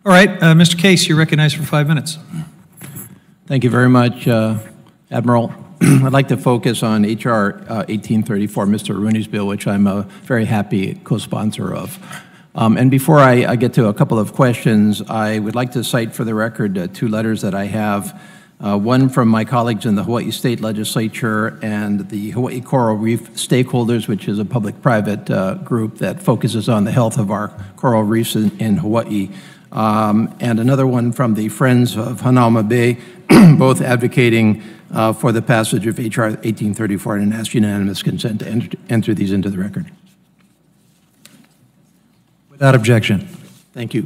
All right, Mr. Case, you're recognized for 5 minutes. Thank you very much, Admiral. I'd like to focus on H.R. 1834, Mr. Rooney's bill, which I'm a very happy co-sponsor of. And before I get to a couple of questions, I would like to cite for the record 2 letters that I have. One from my colleagues in the Hawaii State Legislature and the Hawaii Coral Reef Stakeholders, which is a public-private group that focuses on the health of our coral reefs in Hawaii. And another one from the Friends of Hanauma Bay, both advocating for the passage of H.R. 1834 and ask unanimous consent to enter these into the record. Without objection. Thank you.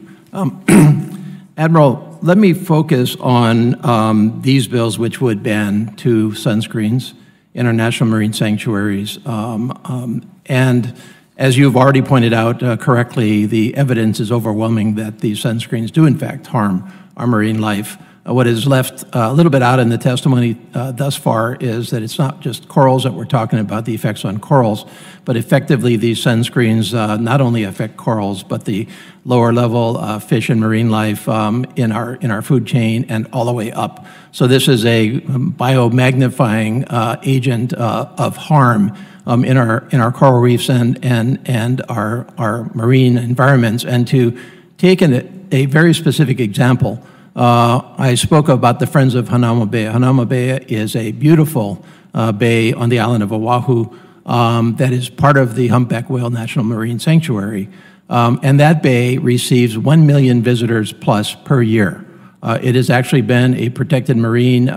Admiral, let me focus on these bills which would ban 2 sunscreens in our national marine sanctuaries. And as you've already pointed out correctly, the evidence is overwhelming that these sunscreens do in fact harm our marine life. What is left a little bit out in the testimony thus far is that it's not just corals that we're talking about, the effects on corals, but effectively these sunscreens not only affect corals, but the lower level fish and marine life in our food chain and all the way up. So this is a biomagnifying agent of harm in our coral reefs and our marine environments. And to take a very specific example, I spoke about the Friends of Hanauma Bay. Hanauma Bay is a beautiful bay on the island of Oahu that is part of the Humpback Whale National Marine Sanctuary. And that bay receives 1 million visitors plus per year. It has actually been a protected marine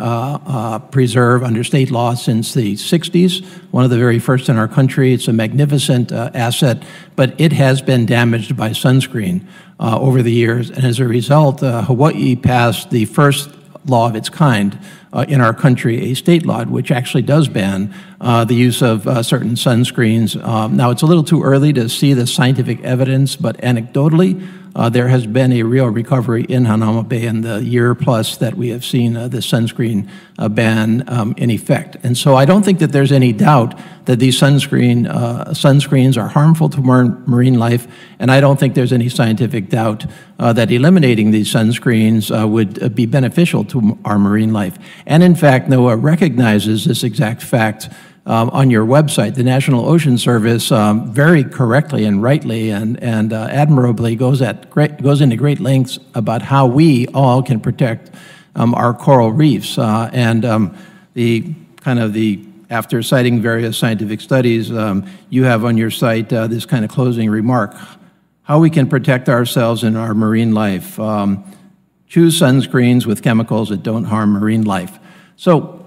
preserve under state law since the 60s, one of the very first in our country. It's a magnificent asset, but it has been damaged by sunscreen over the years. And as a result, Hawaii passed the first law of its kind in our country, a state law, which actually does ban the use of certain sunscreens. Now, it's a little too early to see the scientific evidence, but anecdotally, there has been a real recovery in Hanauma Bay in the year plus that we have seen the sunscreen ban in effect. And so I don't think that there's any doubt that these sunscreens are harmful to marine life, and I don't think there's any scientific doubt that eliminating these sunscreens would be beneficial to our marine life. And in fact, NOAA recognizes this exact fact on your website. The National Ocean Service very correctly and rightly and admirably goes into great lengths about how we all can protect our coral reefs. After citing various scientific studies, you have on your site this kind of closing remark: how we can protect ourselves and our marine life. Choose sunscreens with chemicals that don't harm marine life. So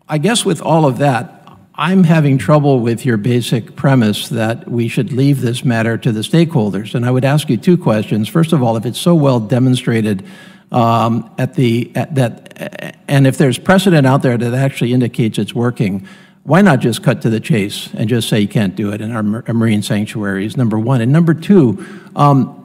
I guess with all of that, I'm having trouble with your basic premise that we should leave this matter to the stakeholders. And I would ask you 2 questions. First of all, if it's so well demonstrated and if there's precedent out there that actually indicates it's working, why not just cut to the chase and just say you can't do it in our marine sanctuaries, number 1. And number 2,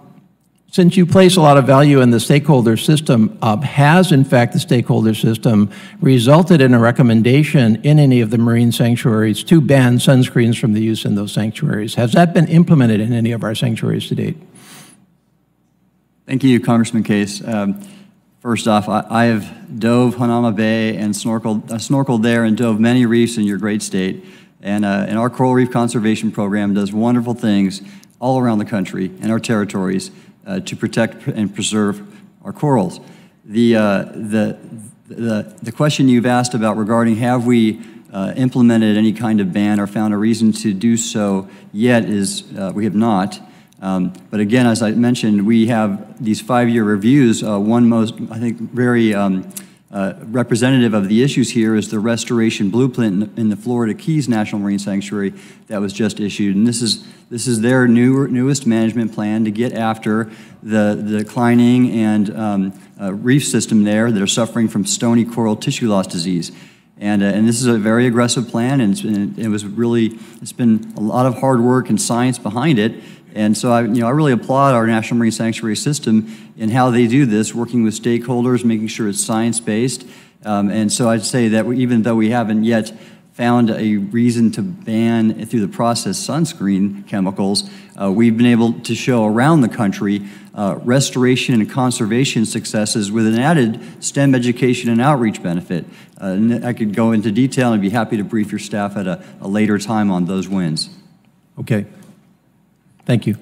since you place a lot of value in the stakeholder system, has in fact the stakeholder system resulted in a recommendation in any of the marine sanctuaries to ban sunscreens from the use in those sanctuaries? Has that been implemented in any of our sanctuaries to date? Thank you, Congressman Case. First off, I have dove Hanauma Bay and snorkeled there and dove many reefs in your great state. And our Coral Reef Conservation Program does wonderful things all around the country and our territories to protect and preserve our corals. The question you've asked about regarding have we implemented any kind of ban or found a reason to do so yet is we have not. But again, as I mentioned, we have these 5-year reviews. One most, I think, very representative of the issues here is the restoration blueprint in the Florida Keys National Marine Sanctuary that was just issued. And this is their newest management plan to get after the declining and reef system there that are suffering from stony coral tissue loss disease. And this is a very aggressive plan, and it's been a lot of hard work and science behind it. And so I really applaud our National Marine Sanctuary System in how they do this, working with stakeholders, making sure it's science-based. And so I'd say that even though we haven't yet found a reason to ban, through the process, sunscreen chemicals, we've been able to show around the country restoration and conservation successes with an added STEM education and outreach benefit. And I could go into detail and I'd be happy to brief your staff at a later time on those wins. Okay. Thank you.